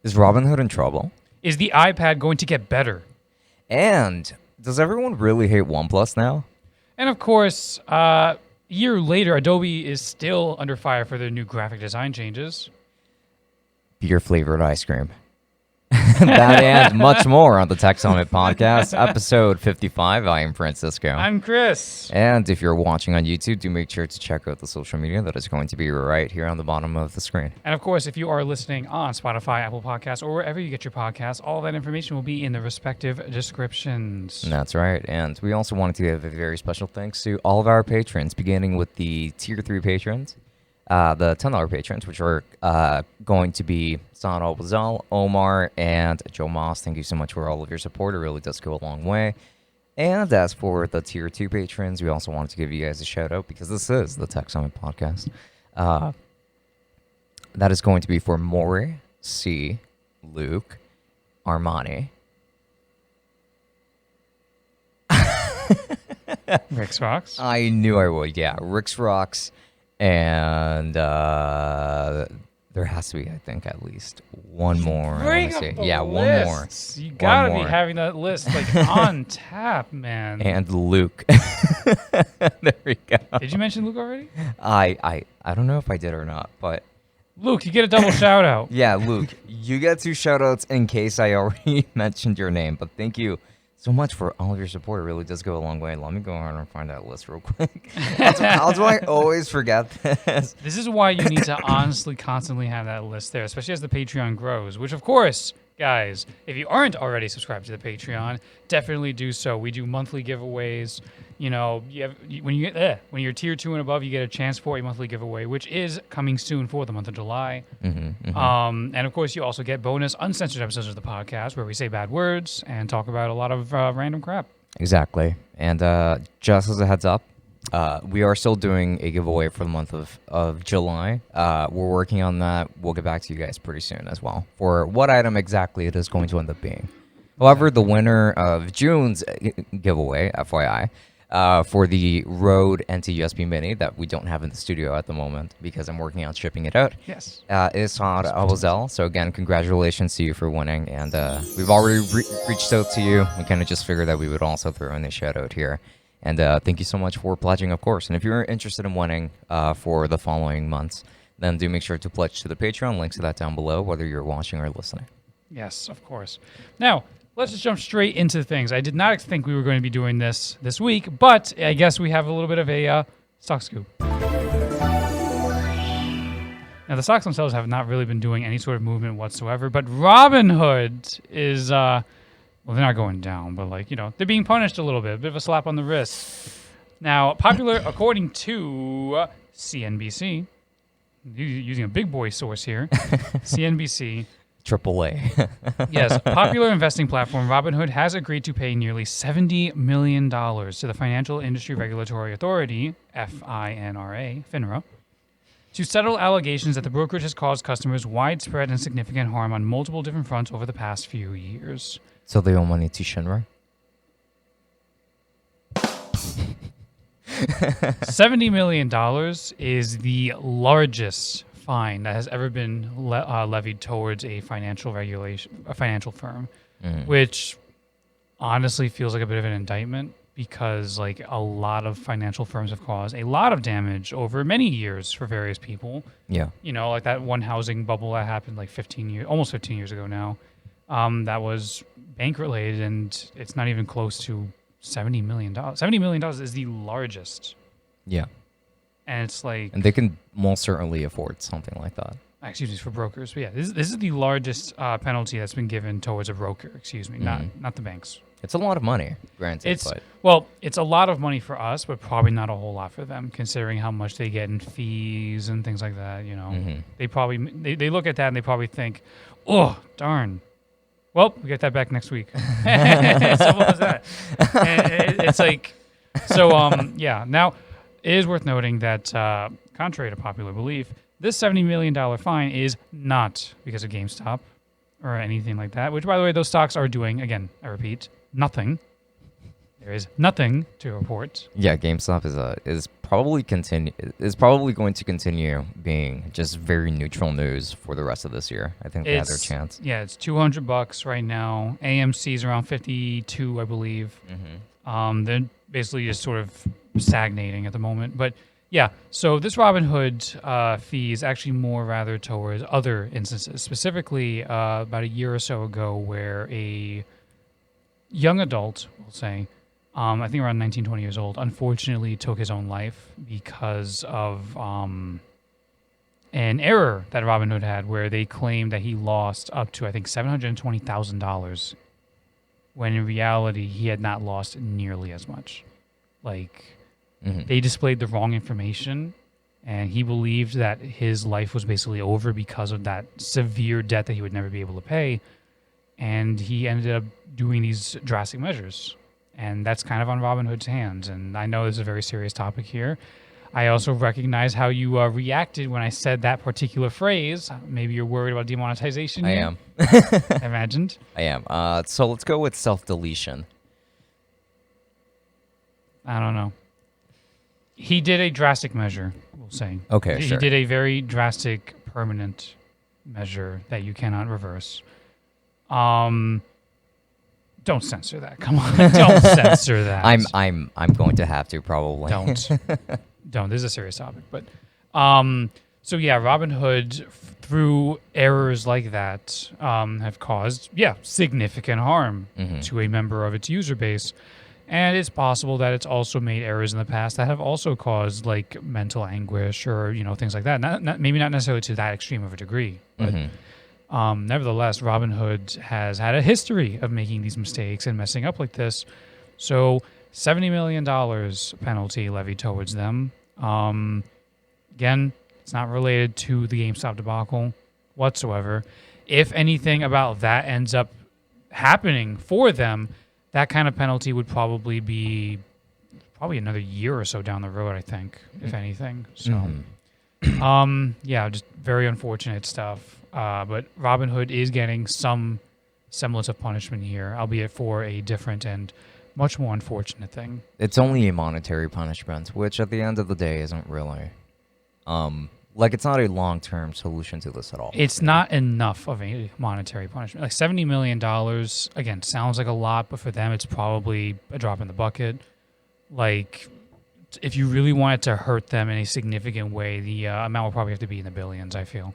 Is Robinhood in trouble? Is the iPad going to get better? And does everyone really hate OnePlus now? And of course, a year later, Adobe is still under fire for their new graphic design changes. Beer flavored ice cream. That and much more on the Tech Summit podcast, episode 55. I am Francisco. I'm Chris. And if you're watching on YouTube, do make sure to check out the social media that is going to be right here on the bottom of the screen. And of course, if you are listening on Spotify, Apple Podcasts, or wherever you get your podcasts, all that information will be in the respective descriptions. That's right. And we also wanted to give a very special thanks to all of our patrons, beginning with the Tier 3 patrons. The $10 patrons, which are going to be Sana Wazal, Omar, and Joe Moss. Thank you so much for all of your support. It really does go a long way. And as for the Tier 2 patrons, we also wanted to give you guys a shout out because this is the Tech Summit podcast. That is going to be for Maury, C, Luke, Armani, Rick's Rocks. I knew I would, yeah. Rick's Rocks. And there has to be, I think, at least one more. Bring up the yeah, list. one more. You gotta be having that list like on tap, man. And Luke. There we go. Did you mention Luke already? I don't know if I did or not, but Luke, you get a double shout out. yeah, Luke, you get 2 shout outs in case I already mentioned your name. But thank you so much for all of your support. It really does go a long way. Let me go ahead and find that list real quick. How do I always forget this? This is why you need to honestly constantly have that list there, especially as the Patreon grows, which of course, guys, if you aren't already subscribed to the Patreon, definitely do so. We do monthly giveaways. You know, when you're tier 2 and above, you get a chance for a monthly giveaway, which is coming soon for the month of July. And of course, you also get bonus uncensored episodes of the podcast where we say bad words and talk about a lot of random crap. Exactly. And just as a heads up, we are still doing a giveaway for the month of July. We're working on that. We'll get back to you guys pretty soon as well for what item exactly it is going to end up being. However, the winner of June's giveaway, FYI, for the Rode NT-USB Mini that we don't have in the studio at the moment because I'm working on shipping it out. Yes. Is Saad Awazel. So again, congratulations to you for winning. And we've already reached out to you. We kind of just figured that we would also throw in a shout out here. And thank you so much for pledging, of course. And if you're interested in winning for the following months, then do make sure to pledge to the Patreon. Links to that down below, whether you're watching or listening. Yes, of course. Now, let's just jump straight into things. I did not think we were going to be doing this week, but I guess we have a little bit of a stock scoop. Now, the stocks themselves have not really been doing any sort of movement whatsoever, but Robinhood is, well, they're not going down, but they're being punished a little bit of a slap on the wrist. Now, popular, according to CNBC, using a big boy source here, CNBC, AAA. Yes, popular investing platform Robinhood has agreed to pay nearly $70 million to the Financial Industry Regulatory Authority, FINRA, to settle allegations that the brokerage has caused customers widespread and significant harm on multiple different fronts over the past few years. So they owe money to Shinra? $70 million is the largest fine that has ever been levied towards a financial firm, which honestly feels like a bit of an indictment because a lot of financial firms have caused a lot of damage over many years for various people. Yeah. Like that one housing bubble that happened almost 15 years ago now, that was bank related, and it's not even close to $70 million. $70 million is the largest. Yeah. And it's and they can most certainly afford something like that. Excuse me, for brokers. But yeah, this is the largest penalty that's been given towards a broker. Excuse me, not the banks. It's a lot of money, granted. It's a lot of money for us, but probably not a whole lot for them, considering how much they get in fees and things like that. They probably they look at that and they probably think, oh darn. Well, we get that back next week. Simple as that. And it's yeah. Now, it is worth noting that, contrary to popular belief, this $70 million fine is not because of GameStop or anything like that, which, by the way, those stocks are doing, again, I repeat, nothing. There is nothing to report. Yeah, GameStop is probably going to continue being just very neutral news for the rest of this year. I think they have their chance. Yeah, it's $200 right now. AMC's around 52, I believe. They're basically just sort of stagnating at the moment. But yeah, so this Robinhood fee is actually more rather towards other instances. Specifically, about a year or so ago, where a young adult, we'll say, I think around 19, 20 years old, unfortunately took his own life because of an error that Robinhood had where they claimed that he lost up to, I think, $720,000, when in reality he had not lost nearly as much. Like, they displayed the wrong information, and he believed that his life was basically over because of that severe debt that he would never be able to pay, and he ended up doing these drastic measures. And that's kind of on Robinhood's hands. And I know this is a very serious topic here. I also recognize how you reacted when I said that particular phrase. Maybe you're worried about demonetization. I am. I imagined. I am. So let's go with self-deletion. I don't know. He did a drastic measure, we'll say. Okay, He sure. did a very drastic, permanent measure that you cannot reverse. Don't censor that. Come on. Don't censor that. I'm going to have to probably. Don't. This is a serious topic. But so yeah, Robinhood through errors like that have caused significant harm to a member of its user base. And it's possible that it's also made errors in the past that have also caused like mental anguish or things like that. Maybe not necessarily to that extreme of a degree, but nevertheless, Robinhood has had a history of making these mistakes and messing up like this. So $70 million penalty levied towards them. Again, it's not related to the GameStop debacle whatsoever. If anything about that ends up happening for them, that kind of penalty would probably be another year or so down the road, I think, if anything. So, just very unfortunate stuff. But Robinhood is getting some semblance of punishment here, albeit for a different and much more unfortunate thing. It's only a monetary punishment, which at the end of the day isn't really, it's not a long-term solution to this at all. It's not enough of a monetary punishment. Like $70 million, again, sounds like a lot, but for them, it's probably a drop in the bucket. Like, if you really want it to hurt them in a significant way, the amount will probably have to be in the billions, I feel.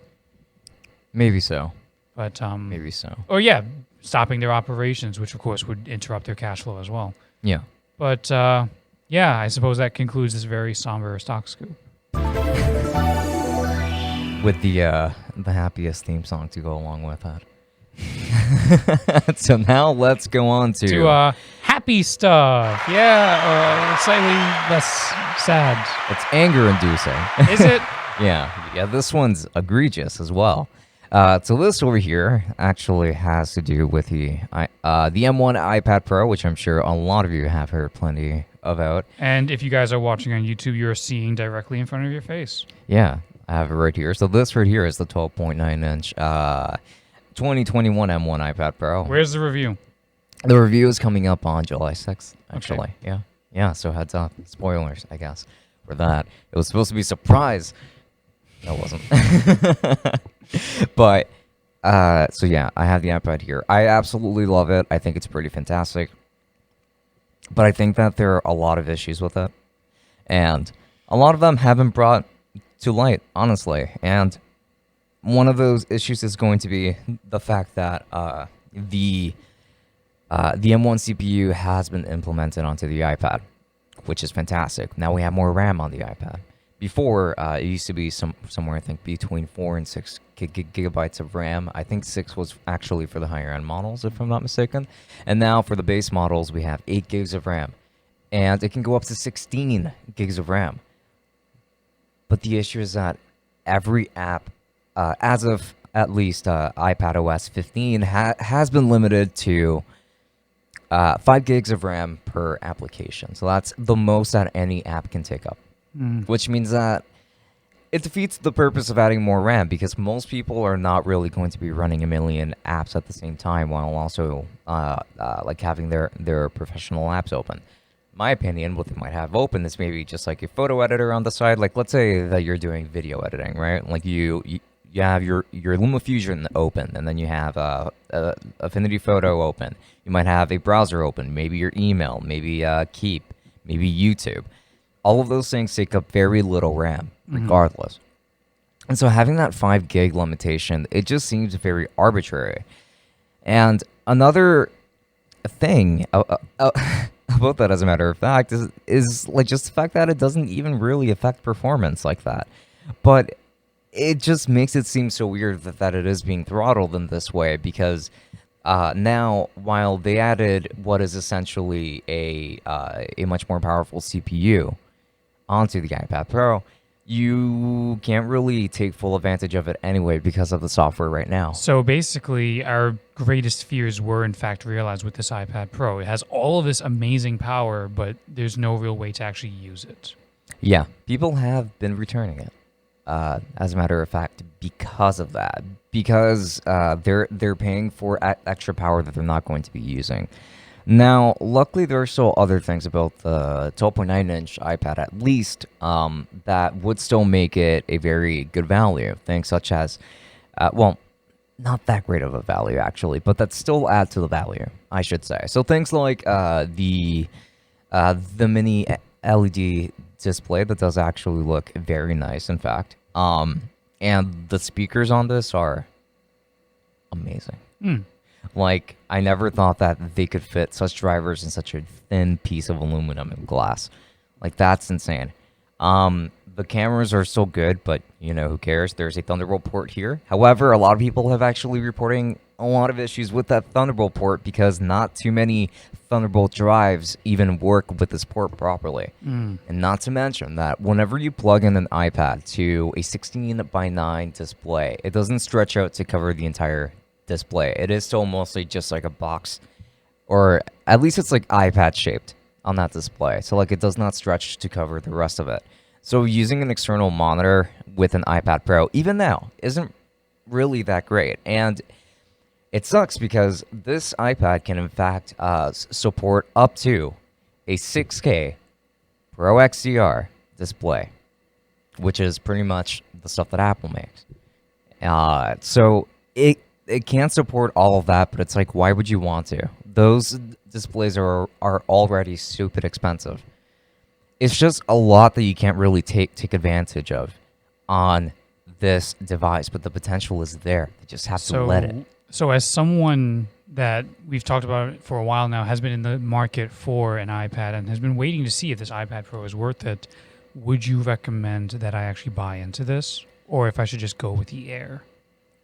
Maybe so. But maybe so. Or stopping their operations, which of course would interrupt their cash flow as well. Yeah. But I suppose that concludes this very somber stock scoop. With the happiest theme song to go along with that. So now let's go on to happy stuff. Yeah, or slightly less sad. It's anger-inducing. Is it? Yeah. This one's egregious as well. So this over here actually has to do with the M1 iPad Pro, which I'm sure a lot of you have heard plenty about. And if you guys are watching on YouTube, you're seeing directly in front of your face. Yeah, I have it right here. So this right here is the 12.9-inch 2021 M1 iPad Pro. Where's the review? The review is coming up on July 6th, actually. Okay. Yeah, so heads up. Spoilers, I guess, for that. It was supposed to be a surprise. No, it wasn't. But, so yeah, I have the iPad here. I absolutely love it. I think it's pretty fantastic. But I think that there are a lot of issues with it. And a lot of them haven't brought to light, honestly. And one of those issues is going to be the fact that the M1 CPU has been implemented onto the iPad, which is fantastic. Now we have more RAM on the iPad. Before, it used to be somewhere, I think, between 4 and 6 gigabytes of RAM. I think 6 was actually for the higher-end models, if I'm not mistaken. And now for the base models, we have 8 gigs of RAM. And it can go up to 16 gigs of RAM. But the issue is that every app, as of at least iPadOS 15, has been limited to 5 gigs of RAM per application. So that's the most that any app can take up. Which means that it defeats the purpose of adding more RAM, because most people are not really going to be running a million apps at the same time while also having their professional apps open. my opinion, what they might have open is maybe just like a photo editor on the side. Like, let's say that you're doing video editing, right? Like you have your LumaFusion open, and then you have Affinity Photo open. You might have a browser open, maybe your email, maybe Keep, maybe YouTube. All of those things take up very little RAM, regardless. And so having that 5 gig limitation, it just seems very arbitrary. And another thing about that, as a matter of fact, is like just the fact that it doesn't even really affect performance like that. But it just makes it seem so weird that it is being throttled in this way, because now, while they added what is essentially a much more powerful CPU onto the iPad Pro, you can't really take full advantage of it anyway because of the software right now. So basically, our greatest fears were in fact realized with this iPad Pro. It has all of this amazing power, but there's no real way to actually use it. Yeah, people have been returning it. As a matter of fact, because of that, because they're paying for extra power that they're not going to be using. Now, luckily, there are still other things about the 12.9-inch iPad, at least, that would still make it a very good value. Things such as, well, not that great of a value, actually, but that still add to the value, I should say. So things like the mini LED display that does actually look very nice, in fact. And the speakers on this are amazing. Like, I never thought that they could fit such drivers in such a thin piece of aluminum and glass. Like, that's insane. The cameras are still good, but, you know, who cares? There's a Thunderbolt port here. However, a lot of people have actually reporting a lot of issues with that Thunderbolt port because not too many Thunderbolt drives even work with this port properly. And not to mention that whenever you plug in an iPad to a 16:9 display, it doesn't stretch out to cover the entire display. It is still mostly just like a box, or at least it's like iPad shaped on that display. So like it does not stretch to cover the rest of it. So using an external monitor with an iPad Pro, even now, isn't really that great. And it sucks because this iPad can in fact support up to a 6K Pro XDR display, which is pretty much the stuff that Apple makes. So it can't support all of that, but it's like, why would you want to? Those displays are already stupid expensive. It's just a lot that you can't really take advantage of on this device, but the potential is there. You just have to let it. So as someone that we've talked about it for a while now, has been in the market for an iPad and has been waiting to see if this iPad Pro is worth it, would you recommend that I actually buy into this, or if I should just go with the Air?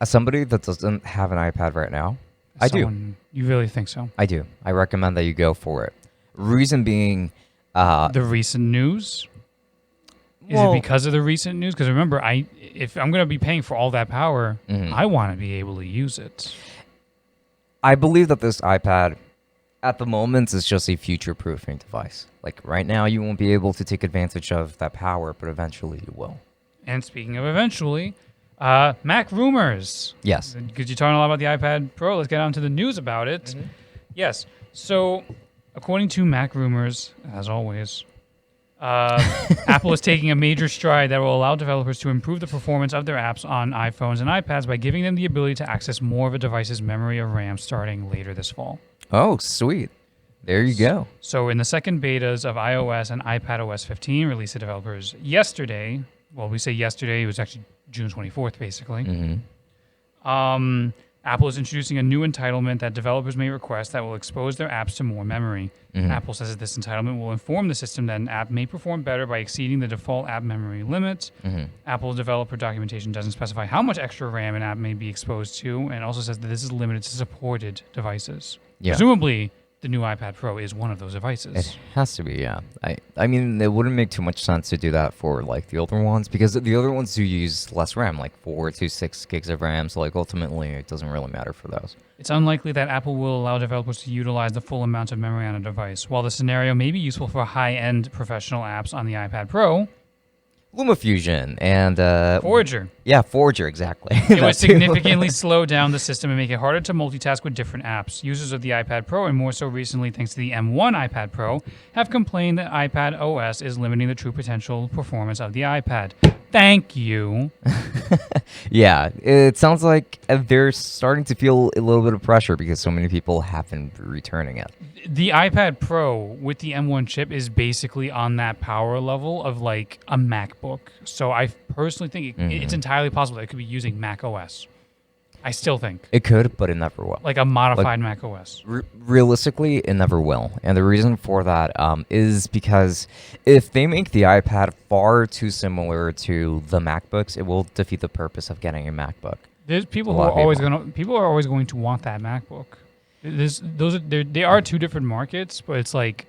As somebody that doesn't have an iPad right now, I do. You really think so? I do. I recommend that you go for it. Reason being, the recent news? Is it because of the recent news? Because remember, if I'm going to be paying for all that power, I want to be able to use it. I believe that this iPad, at the moment, is just a future-proofing device. Like, right now, you won't be able to take advantage of that power, but eventually you will. And speaking of eventually, Mac rumors. Yes. Because you're talking a lot about the iPad Pro, let's get on to the news about it. Yes. So, according to Mac rumors, as always, Apple is taking a major stride that will allow developers to improve the performance of their apps on iPhones and iPads by giving them the ability to access more of a device's memory or RAM starting later this fall. Oh, sweet. There you go. So in the second betas of iOS and iPadOS 15 released to developers yesterday, well, we say yesterday, it was actually June 24th, basically. Apple is introducing a new entitlement that developers may request that will expose their apps to more memory. Apple says that this entitlement will inform the system that an app may perform better by exceeding the default app memory limit. Apple developer documentation doesn't specify how much extra RAM an app may be exposed to, and also says that this is limited to supported devices. Presumably, the new iPad Pro is one of those devices. It has to be, yeah. I mean, it wouldn't make too much sense to do that for like the older ones, because the other ones do use less RAM, like 4 to 6 gigs of RAM. So like ultimately, it doesn't really matter for those. It's unlikely that Apple will allow developers to utilize the full amount of memory on a device. While the scenario may be useful for high-end professional apps on the iPad Pro, LumaFusion and Forger. Yeah, Forger, exactly. It would significantly slow down the system and make it harder to multitask with different apps. Users of the iPad Pro, and more so recently thanks to the M1 iPad Pro, have complained that iPad OS is limiting the true potential performance of the iPad. Thank you. Yeah, it sounds like they're starting to feel a little bit of pressure because so many people have been returning it. The iPad Pro with the M1 chip is basically on that power level of like a MacBook. So I personally think it's entirely possible that it could be using Mac OS. I still think. It could, but it never will. Like a modified Mac OS. Realistically, it never will. And the reason for that is because if they make the iPad far too similar to the MacBooks, it will defeat the purpose of getting a MacBook. There's people who are always going to want that MacBook. They are two different markets, but it's like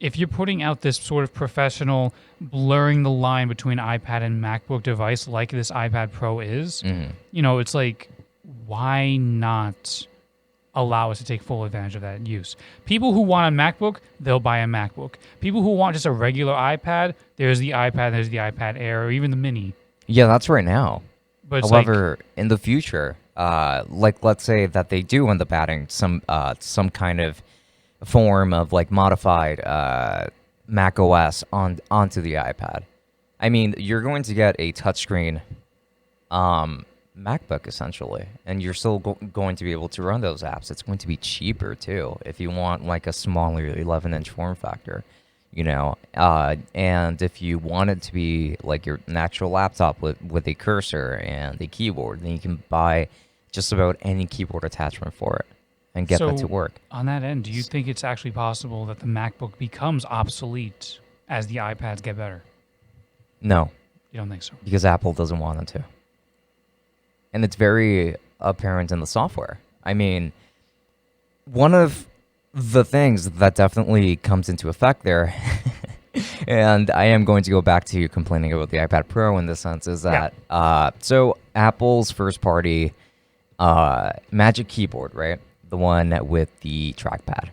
if you're putting out this sort of professional blurring the line between iPad and MacBook device like this iPad Pro is, it's like, why not allow us to take full advantage of that use? People who want a MacBook, they'll buy a MacBook. People who want just a regular iPad, there's the iPad Air, or even the Mini. Yeah, that's right now. But however, in the future, like let's say that they do end up adding some kind of form of like modified Mac OS onto the iPad. I mean, you're going to get a touchscreen MacBook essentially, and you're still going to be able to run those apps. It's going to be cheaper too if you want like a smaller 11-inch form factor, and if you want it to be like your natural laptop with a cursor and a keyboard, then you can buy just about any keyboard attachment for it and get that to work. On that end, do you think it's actually possible that the MacBook becomes obsolete as the iPads get better? No. You don't think so? Because Apple doesn't want it to. And it's very apparent in the software. I mean, one of the things that definitely comes into effect there, and I am going to go back to complaining about the iPad Pro in this sense, is that so Apple's first party Magic Keyboard, right? The one with the trackpad.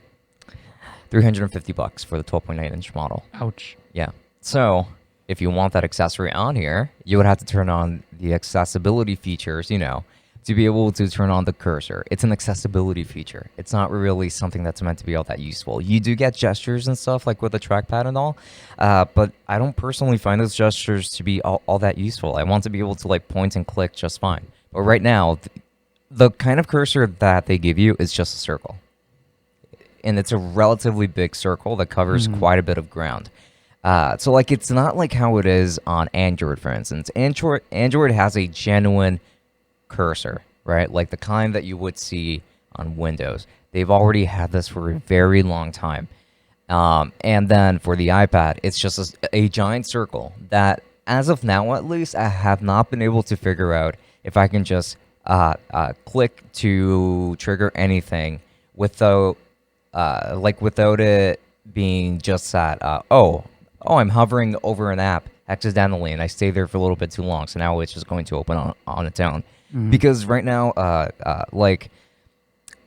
$350 for the 12.9-inch model. Ouch. Yeah. So if you want that accessory on here, you would have to turn on the accessibility features, to be able to turn on the cursor. It's an accessibility feature. It's not really something that's meant to be all that useful. You do get gestures and stuff like with the trackpad and all, but I don't personally find those gestures to be all that useful. I want to be able to like point and click just fine. But right now, the kind of cursor that they give you is just a circle. And it's a relatively big circle that covers quite a bit of ground. So like it's not like how it is on Android, for instance. Android has a genuine cursor, right? Like the kind that you would see on Windows. They've already had this for a very long time. And then for the iPad, it's just a giant circle that, as of now at least, I have not been able to figure out if I can just click to trigger anything without it being just that, I'm hovering over an app accidentally and I stay there for a little bit too long, so now it's just going to open on its own. Because right now,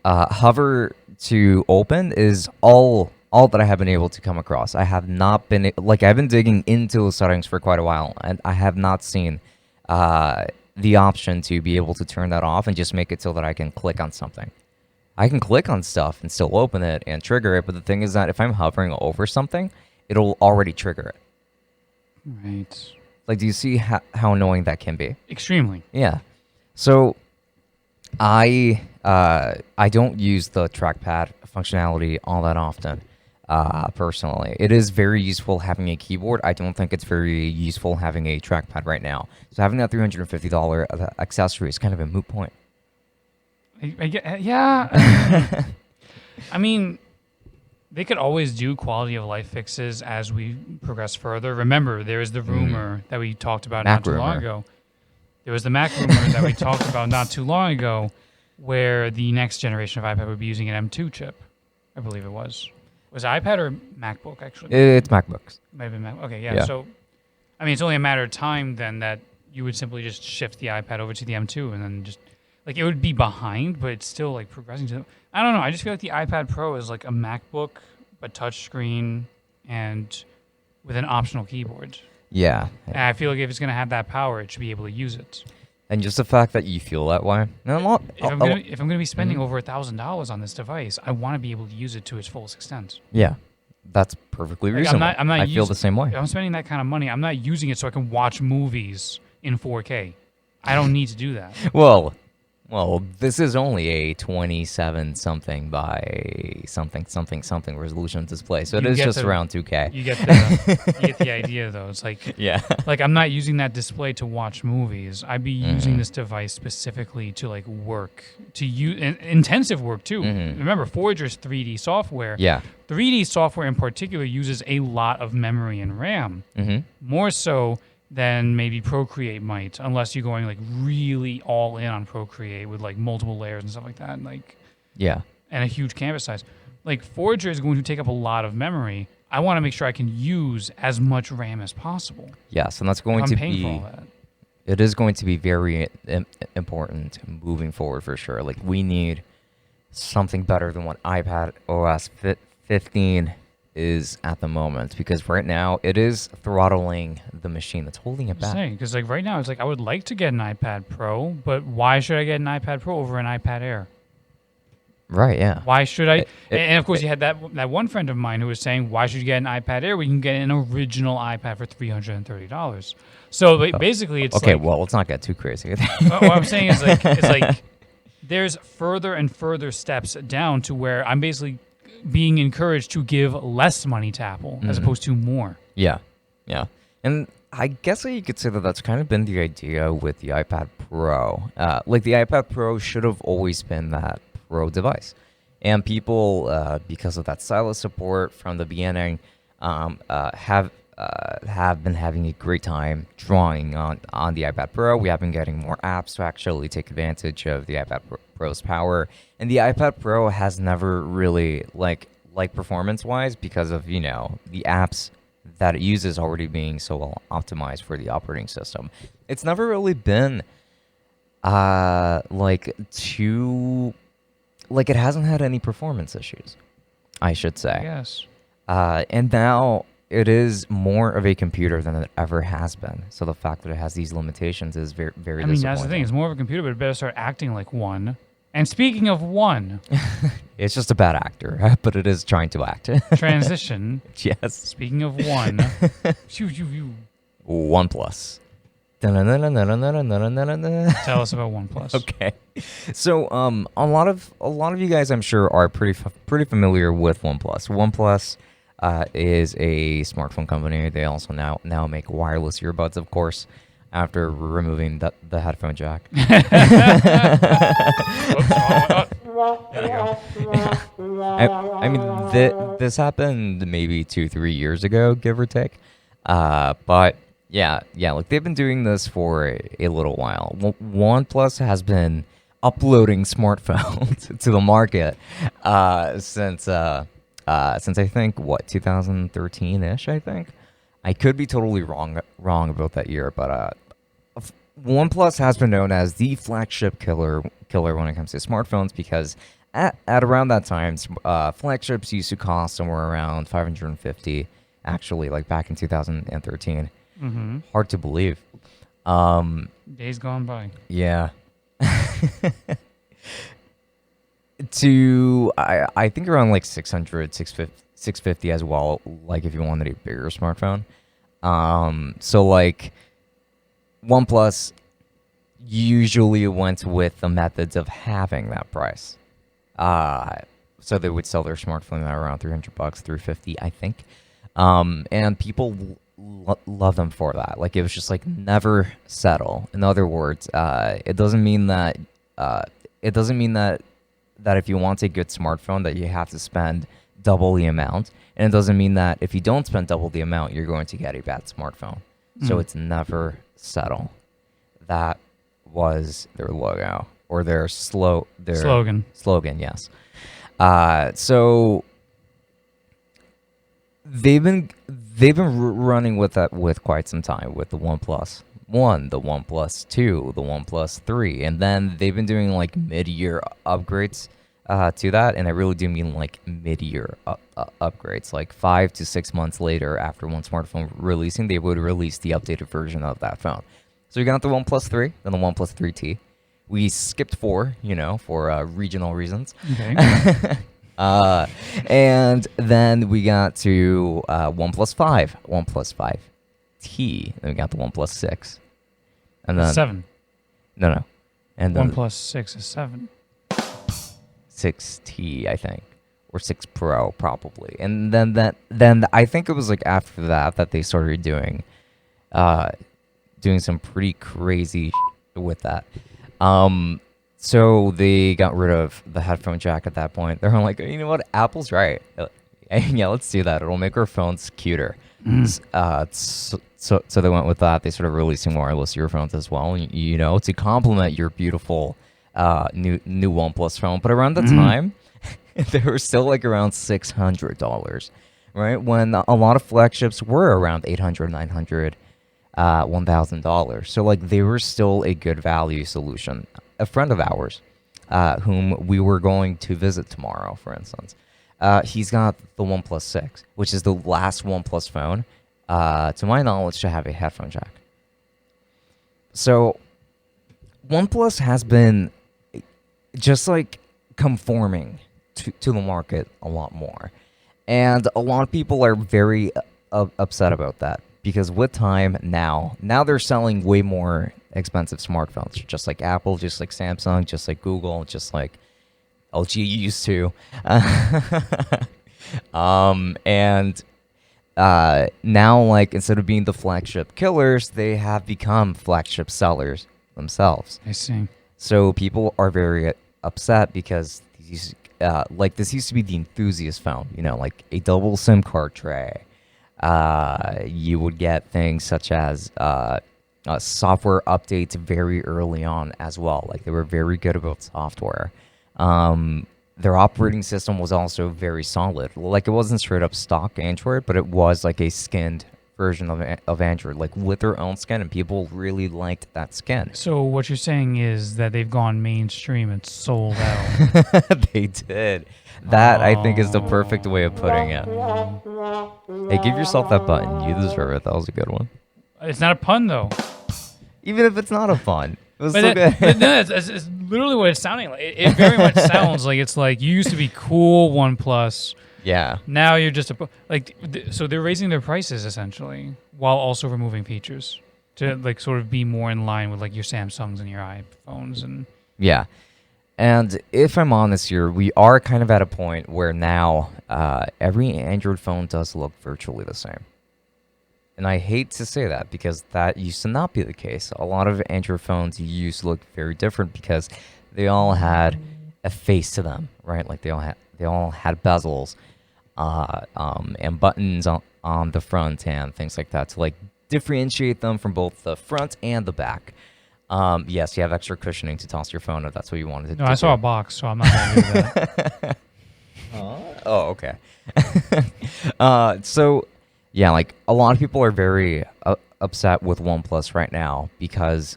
hover to open is all that I have been able to come across. I have not been, I've been digging into those settings for quite a while, and I have not seen the option to be able to turn that off and just make it so that I can click on something. I can click on stuff and still open it and trigger it, but the thing is that if I'm hovering over something, it'll already trigger it. Right. Like, do you see how annoying that can be? Extremely. Yeah. So, I don't use the trackpad functionality all that often, personally. It is very useful having a keyboard. I don't think it's very useful having a trackpad right now. So having that $350 accessory is kind of a moot point. Yeah. I mean, they could always do quality of life fixes as we progress further. Remember, there is the rumor that we talked about not too long ago. There was the Mac rumor that we talked about not too long ago, where the next generation of iPad would be using an M2 chip. I believe it was. Was it iPad or MacBook, actually? It's MacBooks. Might have been Mac. Okay, yeah. So, I mean, it's only a matter of time then that you would simply just shift the iPad over to the M2 and then just, like, it would be behind, but it's still, like, progressing to... I don't know. I just feel like the iPad Pro is like a MacBook, but touchscreen and with an optional keyboard. Yeah. And I feel like if it's going to have that power, it should be able to use it. And just the fact that you feel that way. If I'm going to be spending over $1,000 on this device, I want to be able to use it to its fullest extent. Yeah. That's perfectly reasonable. I feel the same way. If I'm spending that kind of money, I'm not using it so I can watch movies in 4K. I don't need to do that. Well, this is only a 27 something by something resolution display, so it is just around 2K. You get the idea, though. It's like, yeah, like I'm not using that display to watch movies. I'd be using this device specifically to like work, to use intensive work too. Remember, Forager's 3D software. Yeah, 3D software in particular uses a lot of memory and RAM, more so than maybe Procreate might, unless you're going like really all in on Procreate with like multiple layers and stuff like that, and like and a huge canvas size. Like Forager is going to take up a lot of memory. I want to make sure I can use as much RAM as possible. Yes, and that's going to be. For all that. It is going to be very important moving forward for sure. Like we need something better than what iPad OS 15 is at the moment, because right now it is throttling the machine that's holding it back. Because like right now it's like I would like to get an iPad Pro, but why should I get an iPad Pro over an iPad Air? Right, yeah. Why should I? And of course you had that one friend of mine who was saying, why should you get an iPad Air when you can get an original iPad for $330? So basically it's okay, like, well, let's not get too crazy. What I'm saying is like it's like there's further and further steps down to where I'm basically being encouraged to give less money to Apple as opposed to more. Yeah. And I guess that you could say that that's kind of been the idea with the iPad Pro. Like the iPad Pro should have always been that Pro device. And people, because of that stylus support from the beginning, have been having a great time drawing on the iPad Pro. We have been getting more apps to actually take advantage of the iPad Pro's power. And the iPad Pro has never really, like performance-wise, because of, the apps that it uses already being so well optimized for the operating system. It's never really been, it hasn't had any performance issues, I should say. Yes. And now it is more of a computer than it ever has been. So the fact that it has these limitations is very, very disappointing. That's the thing. It's more of a computer, but it better start acting like one. And speaking of one... it's just a bad actor, but it is trying to act. Transition. Yes. Speaking of one... OnePlus. Tell us about OnePlus. Okay. So a lot of you guys, I'm sure, are pretty familiar with OnePlus. OnePlus is a smartphone company. They also now make wireless earbuds, of course, after removing the headphone jack. There we go. I mean, this happened maybe 2-3 years ago, give or take. But yeah, like they've been doing this for a little while. OnePlus has been uploading smartphones to the market since I think 2013-ish. I think I could be totally wrong about that year, but OnePlus has been known as the flagship killer when it comes to smartphones, because at around that time, flagships used to cost somewhere around $550. Actually, like back in 2013. Hard to believe. Days gone by. Yeah. I think around like 650 as well, like if you wanted a bigger smartphone. So like OnePlus usually went with the methods of having that price. So they would sell their smartphone at around $300, $350, I think. And people love them for that. Like, it was just like never settle. In other words, it doesn't mean that if you want a good smartphone that you have to spend double the amount, and it doesn't mean that if you don't spend double the amount, you're going to get a bad smartphone. So it's never settle. That was their logo, or their slogan. Yes. So they've been running with that with quite some time, with the OnePlus 1, the OnePlus 2, the OnePlus 3, and then they've been doing like mid-year upgrades to that, and I really do mean like mid-year upgrades, like 5 to 6 months later after one smartphone releasing, they would release the updated version of that phone. So you got the OnePlus 3, then the OnePlus 3T. We skipped 4, for regional reasons. Okay. And then we got to OnePlus 5, OnePlus 5T. Then we got the OnePlus 6. And then 7. No. And then OnePlus 6 is 7. 6T, I think, or 6 Pro probably. And then I think it was like after that they started doing some pretty crazy with that. So they got rid of the headphone jack at that point. They're like, you know what? Apple's right. Yeah, let's do that. It'll make our phones cuter. So they went with that. They started releasing wireless earphones as well, to complement your beautiful new OnePlus phone. But around the time, they were still like around $600, right? When a lot of flagships were around $800, $900, $1,000. So like they were still a good value solution. A friend of ours, whom we were going to visit tomorrow, for instance, he's got the OnePlus 6, which is the last OnePlus phone, to my knowledge, to have a headphone jack. So OnePlus has been just like conforming to the market a lot more. And a lot of people are very upset about that because with time now they're selling way more expensive smartphones, just like Apple, just like Samsung, just like Google, just like LG used to. And now, like, instead of being the flagship killers, they have become flagship sellers themselves. I see. So people are very upset because these, this used to be the enthusiast phone, like a double SIM card tray. You would get things such as software updates very early on as well. Like they were very good about software. Their operating system was also very solid. Like it wasn't straight up stock Android, but it was like a skinned version of Android, like with their own skin, and people really liked that skin. So what you're saying is that they've gone mainstream and sold out. They did. That, I think, is the perfect way of putting it. Hey, give yourself that button. You deserve it. That was a good one. It's not a pun, though. Even if it's not a pun. It was But so good. no, it's literally what it's sounding like. It very much sounds like it's like you used to be cool OnePlus. Yeah. Now you're just so they're raising their prices essentially while also removing features to like sort of be more in line with like your Samsungs and your iPhones and Yeah. And if I'm honest here, we are kind of at a point where now every Android phone does look virtually the same. And I hate to say that because that used to not be the case. A lot of Android phones used to look very different because they all had a face to them, right? Like they all had bezels and buttons on the front and things like that to like differentiate them from both the front and the back. Yes, you have extra cushioning to toss your phone if that's what you wanted to do. No, I saw a box, so I'm not going to do that. Oh, okay. So, yeah, like a lot of people are very upset with OnePlus right now because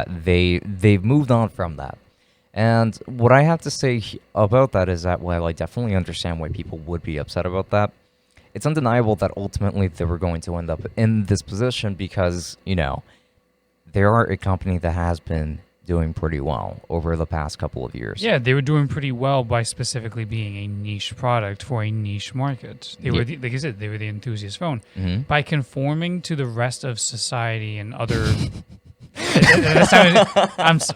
they've moved on from that. And what I have to say about that is that while I definitely understand why people would be upset about that, it's undeniable that ultimately they were going to end up in this position because, they are a company that has been doing pretty well over the past couple of years. Yeah, they were doing pretty well by specifically being a niche product for a niche market. They were, like I said, they were the enthusiast phone. Mm-hmm. By conforming to the rest of society and other... that sounded,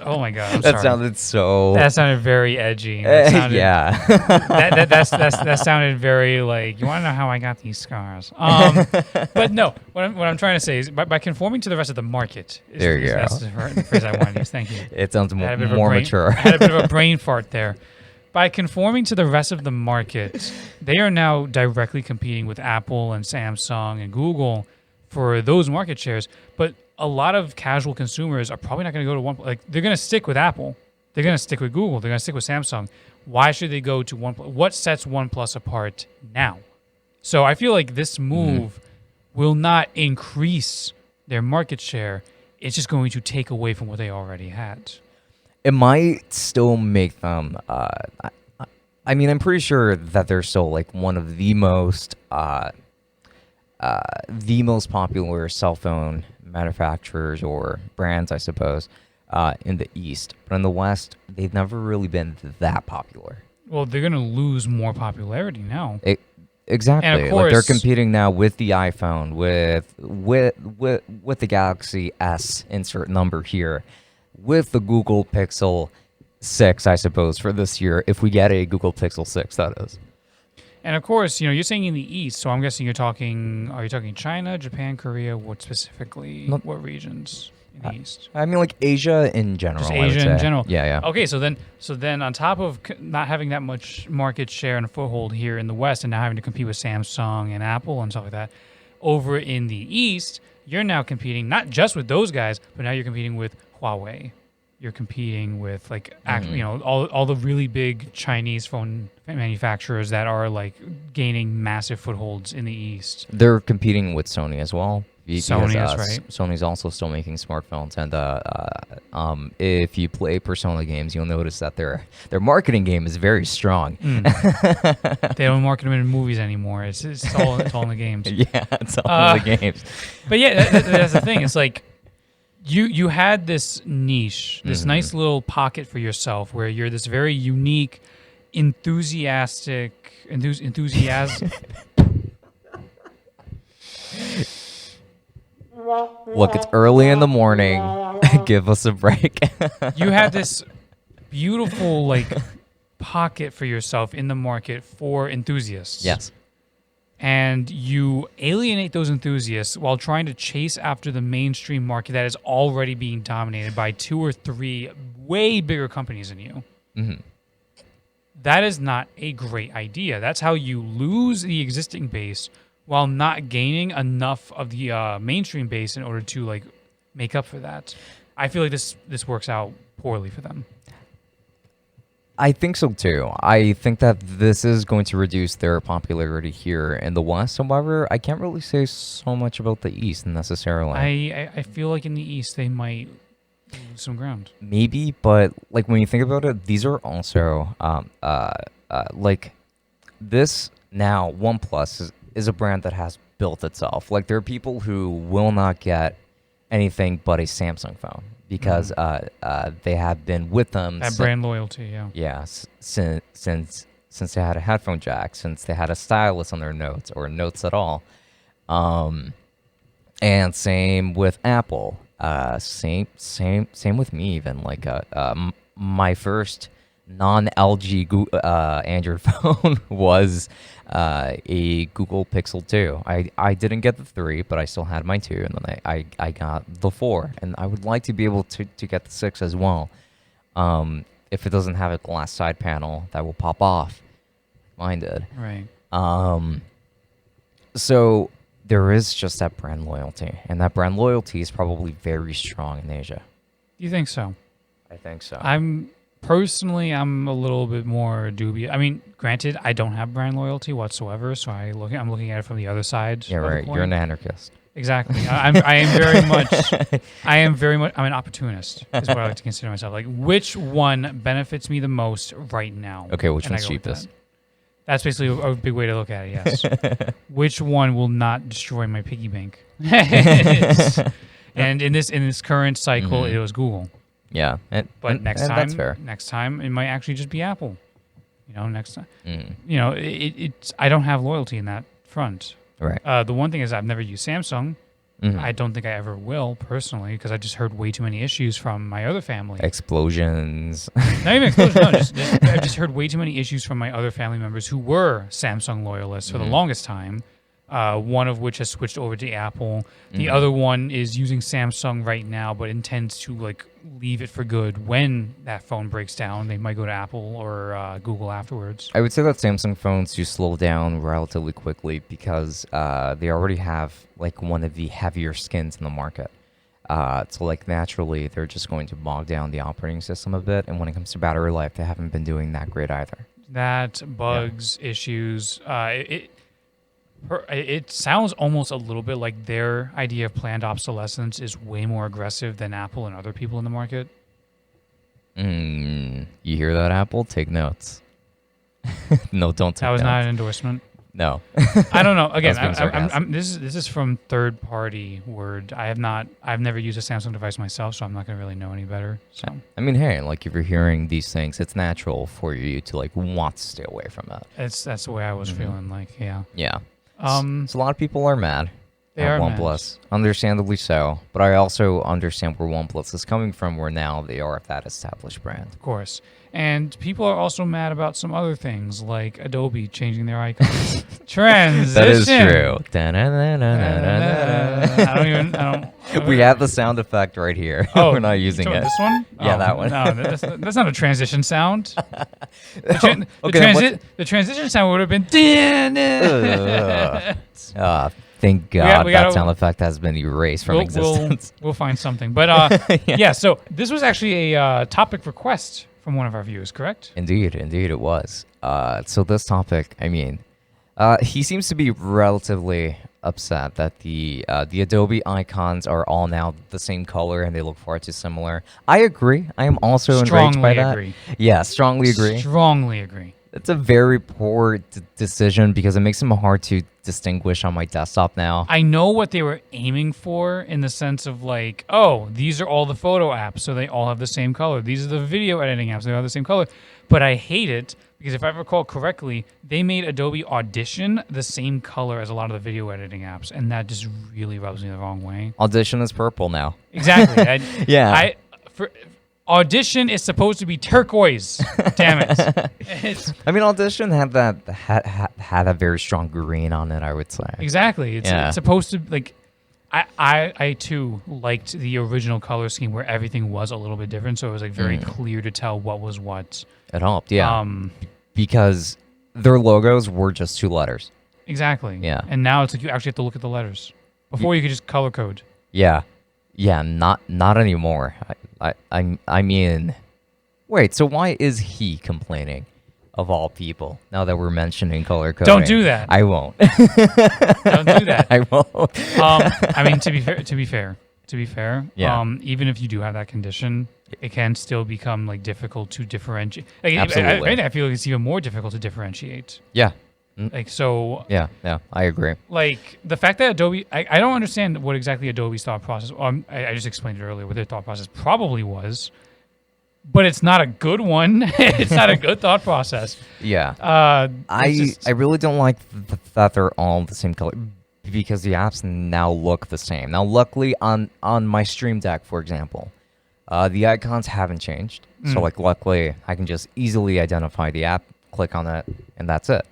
oh my god! I'm that sorry. sounded so. That sounded very edgy. That sounded, yeah. that sounded very like you want to know how I got these scars. But no, what I'm trying to say is by conforming to the rest of the market. That's the phrase I wanted to use. Thank you. It sounds more mature. I had a bit of a brain fart there. By conforming to the rest of the market, they are now directly competing with Apple and Samsung and Google for those market shares, but a lot of casual consumers are probably not going to go to OnePlus. Like they're going to stick with Apple, they're going to stick with Google, they're going to stick with Samsung. Why should they go to OnePlus? What sets OnePlus apart now? So I feel like this move will not increase their market share. It's just going to take away from what they already had. It might still make them. I mean, I'm pretty sure that they're still like one of the most popular cell phone manufacturers or brands, I suppose, in the East. But in the West, they've never really been that popular. Well, they're gonna lose more popularity now. Exactly. And of Like they're course- competing now with the iPhone, with the Galaxy S, insert number here, with the Google Pixel 6, I suppose, for this year, if we get a Google Pixel 6, that is. And of course, you're saying in the East, so I'm guessing are you talking China, Japan, Korea, what specifically, what regions in the East? I mean, like Asia in general. Just I would Asia in say. general. Yeah. Okay, so then on top of not having that much market share and a foothold here in the West and now having to compete with Samsung and Apple and stuff like that, over in the East, you're now competing not just with those guys, but now you're competing with Huawei. You're competing with all the really big Chinese phone manufacturers that are like gaining massive footholds in the East. They're competing with Sony as well. Sony, that's right. Sony's also still making smartphones, and if you play Persona games, you'll notice that their marketing game is very strong. They don't market them in movies anymore. It's all in the games. Yeah, it's all in the games. But yeah, that's the thing. It's like you had this niche, this nice little pocket for yourself, where you're this very unique, enthusiastic. Look, it's early in the morning. Give us a break. You have this beautiful pocket for yourself in the market for enthusiasts. Yes. And you alienate those enthusiasts while trying to chase after the mainstream market that is already being dominated by 2 or 3 way bigger companies than you. Mm-hmm. That is not a great idea. That's how you lose the existing base while not gaining enough of the mainstream base in order to make up for that. I feel like this works out poorly for them. I think so too. I think that this is going to reduce their popularity here in the West. However, I can't really say so much about the East necessarily. I feel like in the East they might lose some ground. Maybe, but when you think about it, these are also this now. OnePlus is a brand that has built itself. There are people who will not get anything but a Samsung phone because they have been with them. That brand loyalty, yeah. Yeah, since they had a headphone jack, since they had a stylus on their notes or notes at all, and same with Apple. Same with me even. My first non-LG Android phone was a Google Pixel 2. I didn't get the 3, but I still had my 2, and then I got the 4. And I would like to be able to get the 6 as well. If it doesn't have a glass side panel that will pop off. Mine did. Right. So there is just that brand loyalty. And that brand loyalty is probably very strong in Asia. You think so? I think so. I'm a little bit more dubious. I mean, granted, I don't have brand loyalty whatsoever, so I'm looking at it from the other side. Yeah, right. You're an anarchist. Exactly. I'm an opportunist, is what I like to consider myself. Which one benefits me the most right now? Okay, which And I one's go with cheapest? That's basically a big way to look at it, yes. Which one will not destroy my piggy bank? And in this current cycle, it was Google. Yeah, But next time, that's fair. next time it might actually just be Apple. Next time, it's I don't have loyalty in that front. Right. The one thing is I've never used Samsung. Mhm. I don't think I ever will personally because I just heard way too many issues from my other family. Explosions. Not even explosions. No, I just heard way too many issues from my other family members who were Samsung loyalists for the longest time. One of which has switched over to Apple. The other one is using Samsung right now, but intends to leave it for good. When that phone breaks down, they might go to Apple or Google afterwards. I would say that Samsung phones do slow down relatively quickly because they already have one of the heavier skins in the market. So naturally, they're just going to bog down the operating system a bit. And when it comes to battery life, they haven't been doing that great either. That bugs, issues. It sounds almost a little bit like their idea of planned obsolescence is way more aggressive than Apple and other people in the market. You hear that, Apple? Take notes. No, don't take That was not notes. an endorsement. No. I don't know. Again, being sarcastic. this is from third party word. I've never used a Samsung device myself, so I'm not gonna really know any better. So I mean, hey, like if you're hearing these things, it's natural for you to like want to stay away from that. that's the way I was feeling. Like, yeah. Yeah. Um, So a lot of people are mad They at are mad. OnePlus, understandably so. But I also understand where OnePlus is coming from, where now they are that established brand. Of course. And people are also mad about some other things, like Adobe changing their icons. Transition. That is true. I don't. We have the sound effect right here. Oh, We're not using so it. This one? Yeah, Oh, that one. No, that's not a transition sound. Okay, then The transition sound would have been. Thank God we that gotta- sound effect has been erased from existence. We'll find something. But yeah, so this was actually a topic request from one of our viewers, correct? Indeed it was. So this topic, I mean, he seems to be relatively upset that the Adobe icons are all now the same color and they look far too similar. I agree. I am also enraged by that. Agree. Yeah, strongly agree. Strongly agree. It's a very poor decision because it makes them hard to distinguish on my desktop now. I know what they were aiming for in the sense of like, oh, these are all the photo apps, so they all have the same color. These are the video editing apps, they all have the same color. But I hate it because if I recall correctly, they made Adobe Audition the same color as a lot of the video editing apps, and that just really rubs me the wrong way. Audition is purple now. Exactly. Yeah. Audition is supposed to be turquoise. Damn it. It's, I mean, Audition had a very strong green on it, I would say. exactly. It's Yeah. supposed to like. I too liked the original color scheme where everything was a little bit different, so it was like very clear to tell what was what. It helped, yeah. Um, Because their logos were just 2 letters. exactly. Yeah. And now it's like you actually have to look at the letters. Before you could just color code. Yeah. Yeah, not anymore. I mean, wait, so why is he complaining of all people now that we're mentioning color coding? Don't do that. I won't. Don't do that. I won't. I mean, to be fair, Yeah. even if you do have that condition, it can still become like difficult to differentiate. Like, Absolutely. I feel like it's even more difficult to differentiate. Yeah. Like, so, Yeah, I agree. like the fact that Adobe, I don't understand what exactly Adobe's thought process. I just explained it earlier what their thought process probably was, but it's not a good one. It's not a good thought process. Yeah. It's just- I really don't like that they're all the same color because the apps now look the same. Now, luckily, on my Stream Deck, for example, the icons haven't changed. So, like, luckily, I can just easily identify the app, click on it, and that's it.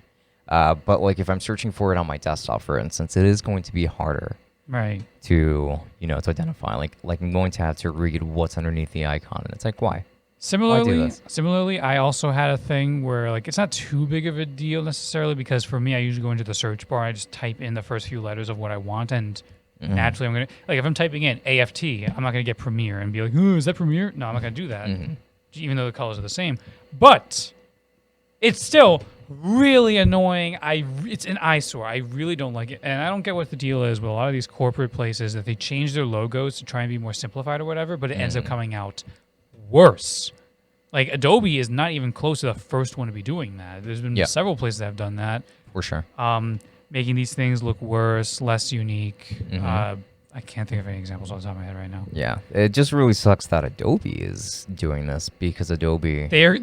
But, like, if I'm searching for it on my desktop, for instance, it is going to be harder right. to identify. Like I'm going to have to read what's underneath the icon, and it's like, why? Similarly, I also had a thing where like it's not too big of a deal necessarily because for me, I usually go into the search bar. I just type in the first few letters of what I want, and naturally, I'm gonna like if I'm typing in AFT, I'm not gonna get Premiere and be like, "Oh, is that Premiere?" No, I'm not gonna do that, even though the colors are the same. But it's still really annoying. It's an eyesore. I really don't like it, and I don't get what the deal is with a lot of these corporate places that they change their logos to try and be more simplified or whatever, but it ends up coming out worse. Like Adobe is not even close to the first one to be doing that. There's been several places that have done that, For sure. making these things look worse, less unique. I can't think of any examples off the top of my head right now. Yeah, it just really sucks that Adobe is doing this because Adobe. They're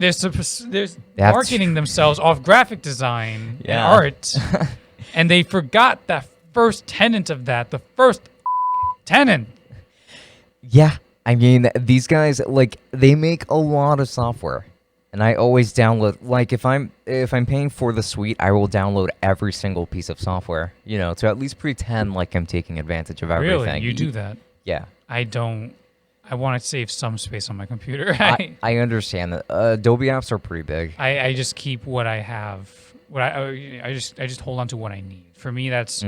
marketing themselves off graphic design and art, and they forgot that first tenet of that. The first tenet. Yeah, I mean, these guys, like, they make a lot of software, and I always download. Like, if I'm paying for the suite, I will download every single piece of software, to at least pretend like I'm taking advantage of everything. Really, you do that? Yeah. I don't. I want to save some space on my computer. I understand that Adobe apps are pretty big. I just keep what I have. I just hold on to what I need. For me, that's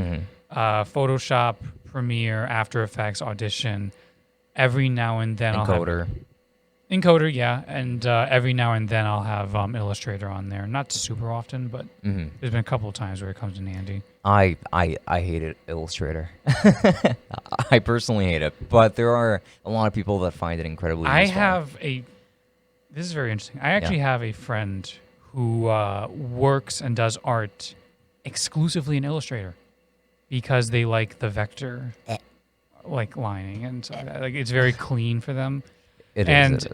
Photoshop, Premiere, After Effects, Audition. Every now and then Encoder. I'll have Encoder, yeah, and every now and then I'll have Illustrator on there. Not super often, but there's been a couple of times where it comes in handy. I hate it, Illustrator. I personally hate it, but there are a lot of people that find it incredibly useful. This is very interesting. I actually have a friend who works and does art exclusively in Illustrator because they like the vector like lining and stuff like that. Like it's very clean for them. That's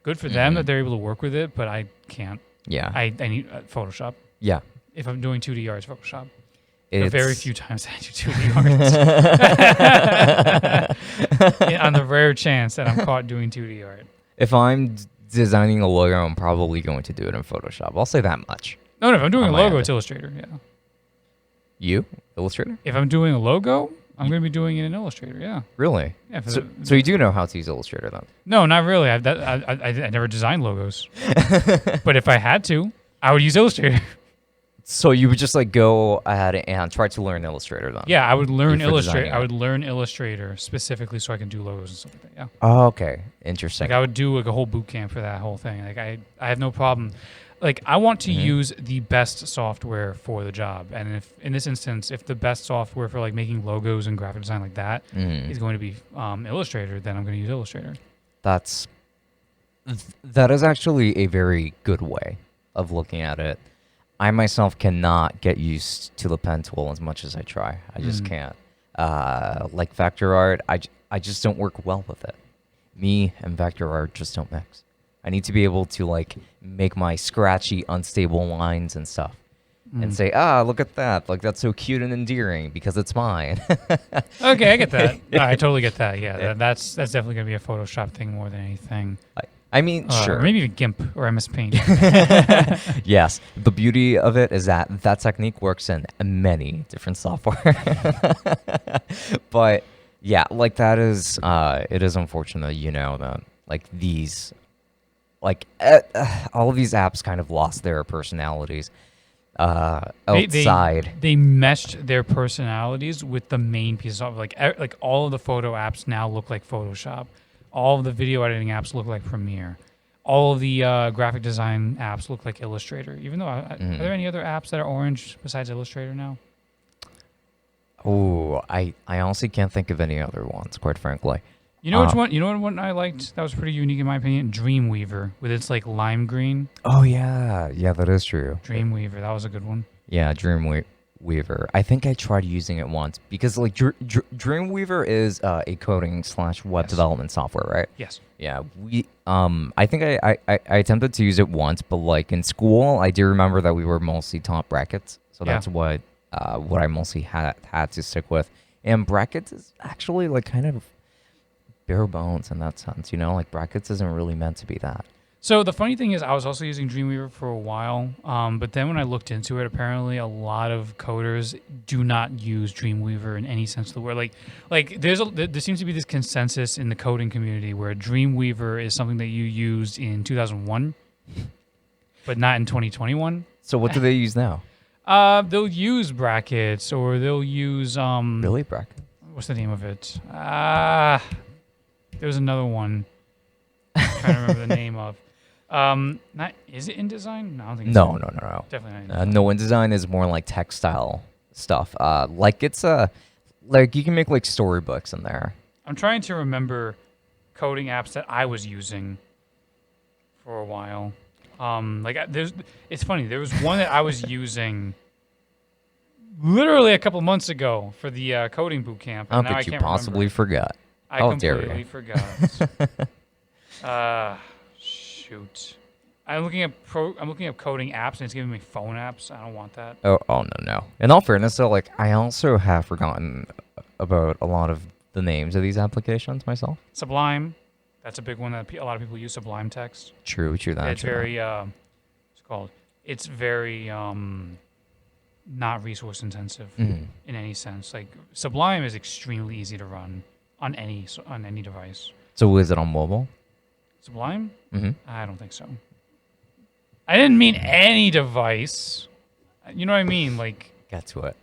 good for them that they're able to work with it, but I can't. Yeah. I need Photoshop. Yeah. If I'm doing 2D art, Photoshop. It's... Very few times I do 2D art. On the rare chance that I'm caught doing 2D art. If I'm designing a logo, I'm probably going to do it in Photoshop. I'll say that much. No, if I'm doing a logo, it's Illustrator, yeah. You? Illustrator? If I'm doing a logo, I'm going to be doing it in Illustrator, yeah. Really? Yeah. So you do know how to use Illustrator, then? No, not really. I never designed logos. But if I had to, I would use Illustrator. So you would just like go ahead and try to learn Illustrator then? Yeah, I would learn Illustrator. I would learn Illustrator specifically so I can do logos and stuff like that. Yeah. Oh, okay. Interesting. Like I would do like a whole boot camp for that whole thing. Like I have no problem. Like I want to use the best software for the job, and if in this instance, if the best software for like making logos and graphic design like that is going to be Illustrator, then I'm going to use Illustrator. That is actually a very good way of looking at it. I myself cannot get used to the pen tool as much as I try. I just can't. Like vector art, I just don't work well with it. Me and vector art just don't mix. I need to be able to like make my scratchy, unstable lines and stuff, and say, look at that, like that's so cute and endearing because it's mine. Okay, I get that. I totally get that. Yeah, that's definitely gonna be a Photoshop thing more than anything. I mean, sure. Maybe even GIMP or MS Paint. Yes. The beauty of it is that that technique works in many different software. But yeah, like that is, it is unfortunate, that like these, like all of these apps kind of lost their personalities outside. They meshed their personalities with the main piece of like all of the photo apps now look like Photoshop. All of the video editing apps look like Premiere. All of the graphic design apps look like Illustrator. Even though, are there any other apps that are orange besides Illustrator now? Oh, I honestly can't think of any other ones, quite frankly. You know which one? You know what one I liked that was pretty unique in my opinion? Dreamweaver with its like lime green. Oh yeah, that is true. Dreamweaver, that was a good one. Yeah, Dreamweaver. I think I tried using it once because like Dreamweaver is a coding / web development software, right? Yes. Yeah, I think I attempted to use it once, but like in school, I do remember that we were mostly taught brackets, so that's what I mostly had to stick with. And brackets is actually like kind of bare bones in that sense, like brackets isn't really meant to be that. So the funny thing is I was also using Dreamweaver for a while, but then when I looked into it, apparently a lot of coders do not use Dreamweaver in any sense of the word. Like there seems to be this consensus in the coding community where Dreamweaver is something that you used in 2001, but not in 2021. So what do they use now? They'll use brackets or they'll use... Really? Brackets? What's the name of it? There's another one. I'm trying to remember the name of. Is it InDesign? No, I don't think it's No. Definitely not. No, InDesign is more like textile stuff. Like it's like you can make like storybooks in there. I'm trying to remember coding apps that I was using for a while. It's funny. There was one that I was using literally a couple months ago for the coding boot camp. How could you possibly forget? I completely forgot. Shoot. I'm looking up coding apps and it's giving me phone apps. I don't want that. Oh no. In all fairness, though, like I also have forgotten about a lot of the names of these applications myself. Sublime, that's a big one that a lot of people use. Sublime Text. True. That. It's very It's very not resource intensive in any sense. Like Sublime is extremely easy to run on any device. So is it on mobile? Sublime? I don't think so. I didn't mean any device. You know what I mean? Like get to it.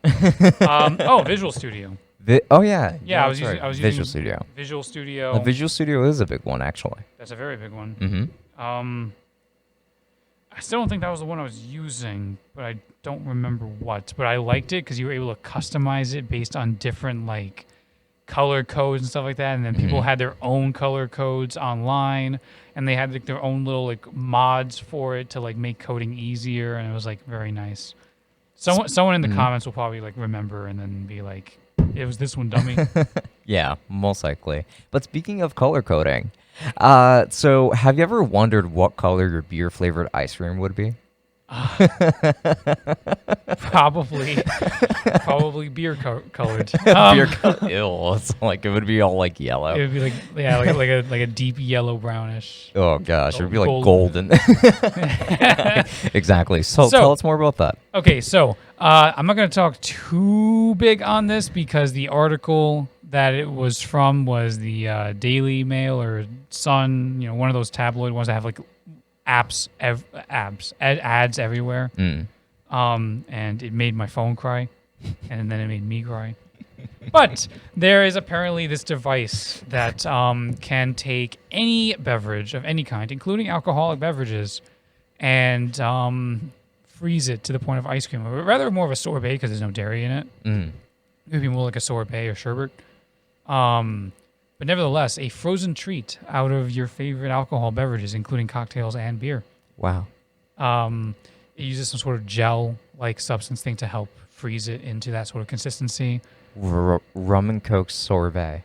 Visual Studio. Yeah. I was using Visual Studio. Visual Studio. Visual Studio is a big one, actually. That's a very big one. I still don't think that was the one I was using, but I don't remember what. But I liked it because you were able to customize it based on different like color codes and stuff like that, and then people had their own color codes online, and they had like their own little like mods for it to like make coding easier, and it was like very nice. Someone in the comments will probably like remember and then be like, "It was this one, dummy." Yeah, most likely. But speaking of color coding, so have you ever wondered what color your beer flavored ice cream would be? Probably beer colored. Beer color. Ew, it's like it would be all like yellow. It would be like like a deep yellow brownish. Oh gosh, it would be like Golden. golden. Exactly. So tell us more about that. Okay, so I'm not going to talk too big on this because the article that it was from was the Daily Mail or Sun, one of those tabloid ones that have like ads everywhere. And it made my phone cry, and then it made me cry. But there is apparently this device that can take any beverage of any kind, including alcoholic beverages, and freeze it to the point of ice cream. Or rather, more of a sorbet because there's no dairy in it. Maybe more like a sorbet or sherbet. But nevertheless, a frozen treat out of your favorite alcohol beverages, including cocktails and beer. Wow. It uses some sort of gel-like substance thing to help freeze it into that sort of consistency. Rum and Coke sorbet.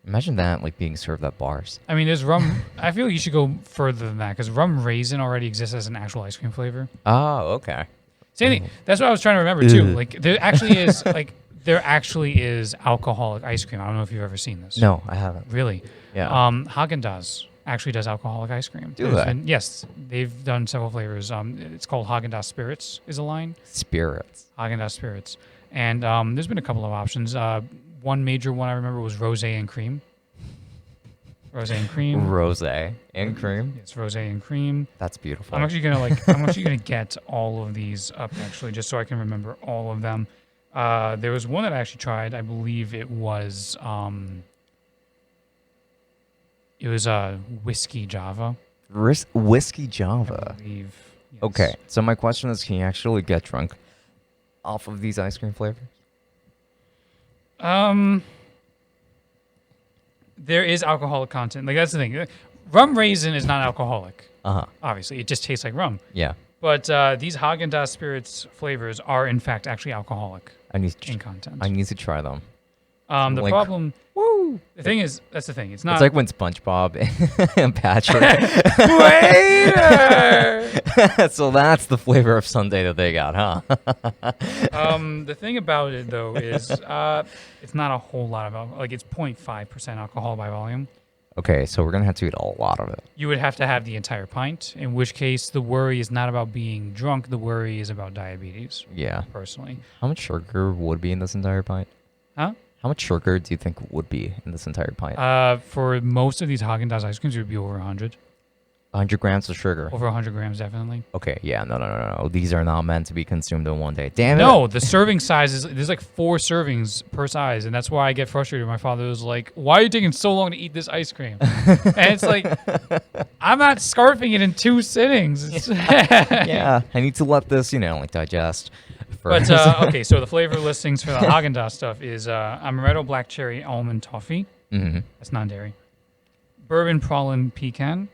Imagine that like being served at bars. I mean, there's rum. I feel like you should go further than that because rum raisin already exists as an actual ice cream flavor. Oh, okay. Same thing. That's what I was trying to remember too. Like there actually is alcoholic ice cream. I don't know if you've ever seen this. No, I haven't. Really? Yeah. Haagen-Dazs actually does alcoholic ice cream. Yes, they've done several flavors. It's called Haagen-Dazs Spirits is a line. Spirits. Haagen-Dazs Spirits. And there's been a couple of options. One major one I remember was rosé and cream. Rosé and cream. Rosé and cream. It's rosé and cream. That's beautiful. I'm actually gonna get all of these up actually, just so I can remember all of them. There was one that I actually tried. I believe it was whiskey Java. Whiskey Java. I believe. Yes. Okay, so my question is, can you actually get drunk off of these ice cream flavors? There is alcoholic content. Like that's the thing. Rum raisin is not alcoholic. Obviously, it just tastes like rum. Yeah. But these Haagen-Dazs Spirits flavors are in fact actually alcoholic in content. I need to try them. The problem. Woo! The thing is, that's the thing. It's not. It's like when SpongeBob and Patrick. Waiter! So that's the flavor of sundae that they got, huh? The thing about it though is, it's not a whole lot of alcohol. Like it's 0.5% alcohol by volume. Okay, so we're gonna have to eat a lot of it. You would have to have the entire pint. In which case, the worry is not about being drunk. The worry is about diabetes. Yeah. Personally. How much sugar would be in this entire pint? Huh? How much sugar do you think would be in this entire pint? For most of these Haagen-Dazs ice creams, it would be over 100. 100 grams of sugar. Over 100 grams, definitely. Okay, yeah, no. These are not meant to be consumed in one day. Damn it. No, the serving size there's like 4 servings per size, and that's why I get frustrated. My father was like, "Why are you taking so long to eat this ice cream?" And it's like, I'm not scarfing it in 2 sittings. Yeah, I need to let this, digest. First. But okay, so the flavor listings for the Haagen-Dazs stuff is amaretto black cherry almond toffee. Mm-hmm. That's non-dairy. Bourbon praline pecan.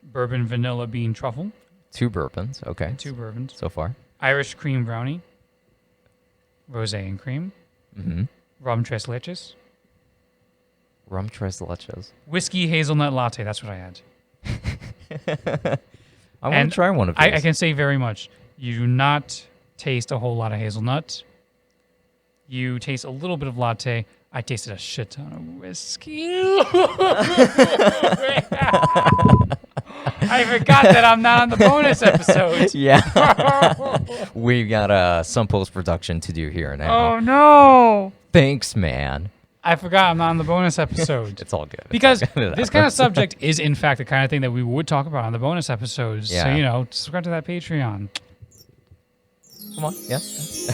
Bourbon vanilla bean truffle. 2 bourbons, okay. 2 bourbons. So far. Irish cream brownie. Rosé and cream. Mm-hmm. Rum tres leches. Rum tres leches. Whiskey hazelnut latte. That's what I had. I want to try one of these. I can say very much. You do not taste a whole lot of hazelnut. You taste a little bit of latte. I tasted a shit ton of whiskey. I forgot that I'm not on the bonus episode. Yeah. We got some post-production to do here now. Oh, no. Thanks, man. I forgot I'm not on the bonus episode. It's all good. Because this kind of subject is, in fact, the kind of thing that we would talk about on the bonus episodes. Yeah. So, subscribe to that Patreon. Come on. Yeah.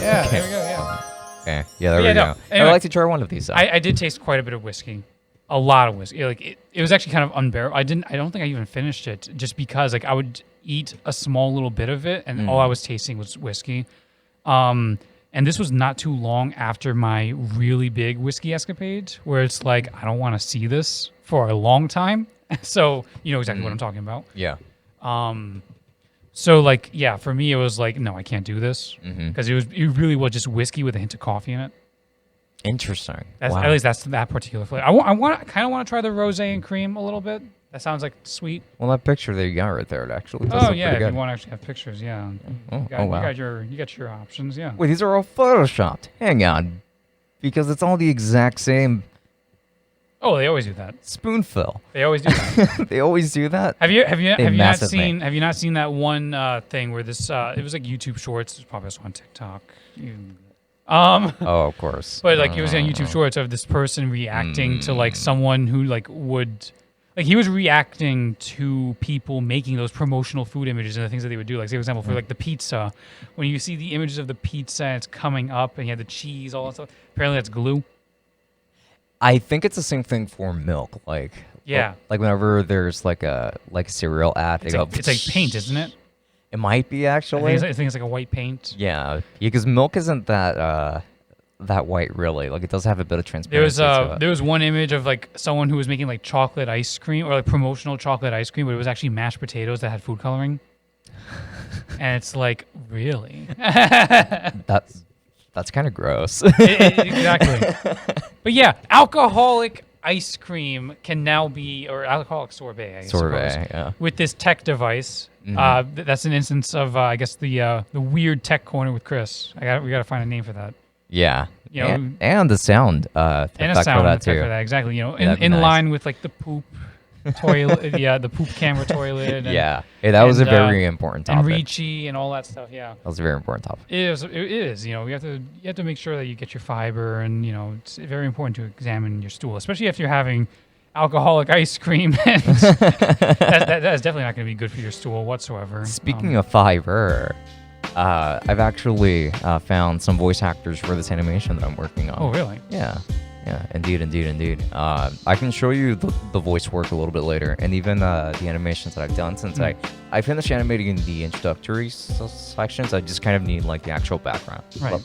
Yeah, there we go, yeah. Okay. Yeah, there we go. Anyway, I'd like to try one of these. I did taste quite a bit of whiskey. A lot of whiskey. Like it was actually kind of unbearable. I don't think I even finished it just because like I would eat a small little bit of it and all I was tasting was whiskey. And And this was not too long after my really big whiskey escapade, where it's like, I don't want to see this for a long time. So you know exactly what I'm talking about. Yeah. So like, yeah, for me, it was like, no, I can't do this because it really was just whiskey with a hint of coffee in it. Interesting. Wow. At least that's that particular flavor. I kind of want to try the rosé and cream a little bit. That sounds like sweet. Well, that picture that you got right there, it actually does Oh look yeah, pretty if good. you want to actually have pictures, yeah. Wow. You got your options, yeah. Wait, these are all photoshopped. Hang on, because it's all the exact same Oh, they always do that. spoonful. They always do that. They always do that. Have you not mess with me. seen that one thing where this it was like YouTube Shorts? It's probably also on TikTok. Oh, of course. But like it was on YouTube Shorts of this person reacting to like someone who like would. Like he was reacting to people making those promotional food images and the things that they would do. Like, say, for example, for like the pizza, when you see the images of the pizza and it's coming up and you have the cheese, all that stuff. Apparently, that's glue. I think it's the same thing for milk. Like, Yeah. like whenever there's like a cereal ad, they go. It's like paint, isn't it? It might be actually. I think it's like a white paint. Yeah, because milk isn't that white really. Like it does have a bit of transparency. There was one image of like someone who was making like chocolate ice cream or like promotional chocolate ice cream, but it was actually mashed potatoes that had food coloring. And it's like, really? That's kind of gross. Exactly. But yeah, alcoholic ice cream can now be, or alcoholic sorbet, I suppose, yeah. with this tech device. That's an instance of, I guess, the weird tech corner with Chris. We got to find a name for that. Yeah, You know, and the sound And a sound effect for that, exactly. You know, in nice. line with like the poop toilet, yeah, the poop camera toilet. And, yeah, that was a very important topic. And Ricci and all that stuff. Yeah, that was a very important topic. It is. You know, you have to make sure that you get your fiber, and you know, it's very important to examine your stool, especially if you're having alcoholic ice cream. And that is definitely not going to be good for your stool whatsoever. Speaking of fiber. I've actually found some voice actors for this animation that I'm working on. Oh, really? Yeah, indeed. I can show you the voice work a little bit later, and even the animations that I've done since I finished animating the introductory sections. I just kind of need like the actual background, right?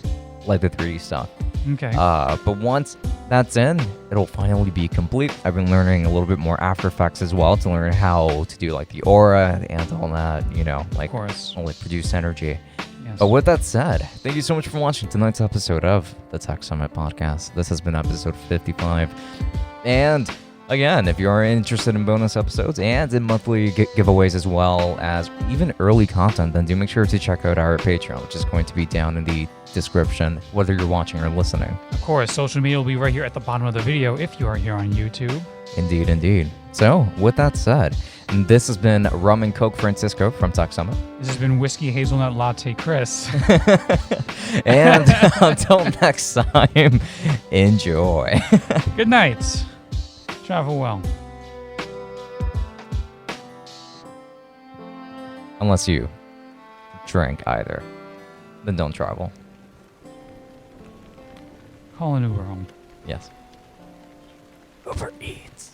Like the 3D stuff. Okay. But once that's in, it'll finally be complete. I've been learning a little bit more After Effects as well to learn how to do like the aura and all that, you know, like only produce energy. Yes. But with that said, thank you so much for watching tonight's episode of the Tech Summit Podcast. This has been episode 55. And again, if you are interested in bonus episodes and in monthly giveaways as well as even early content, then do make sure to check out our Patreon, which is going to be down in the description, whether you're watching or listening. Of course, social media will be right here at the bottom of the video if you are here on YouTube. Indeed. So, with that said, this has been Rum and Coke Francisco from Tech Summit. This has been Whiskey Hazelnut Latte Chris. And until next time, enjoy. Good night. Travel well. Unless you drink either, then don't travel. Call an Uber home. Yes. Uber Eats.